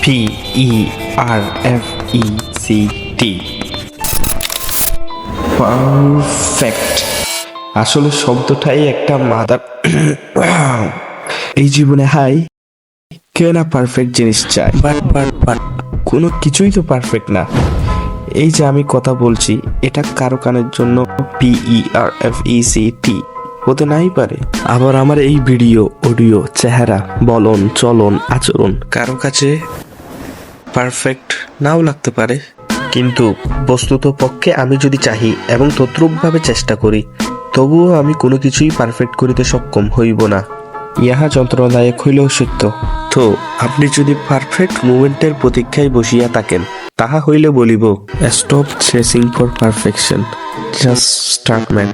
PERFECT, perfect. আসলে শব্দটাই একটা মাদার। এই জীবনে হাই কে না পারফেক্ট জিনিস চায়, বাট কোনো কিছুই তো পারফেক্ট না। এই যে আমি কথা বলছি, এটা কারো কানের জন্য PERFECT হতে নাই পারে। আবার আমার এই ভিডিও, অডিও, চেহারা, বলন, চলন, আচরণ কারো কাছে পারফেক্ট নাও লাগতে পারে। কিন্তু বস্তুত পক্ষে আমি যদি চাহি এবং তদ্রূপভাবে চেষ্টা করি, তবুও আমি কোনো কিছুই পারফেক্ট করিতে সক্ষম হইব না। ইহা যন্ত্রণাদায়ক হইলেও সত্য। তো আপনি যদি পারফেক্ট মুমেন্টের প্রতীক্ষায় বসিয়া থাকেন, তাহা হইলে বলিব, stop chasing for perfection, just start man.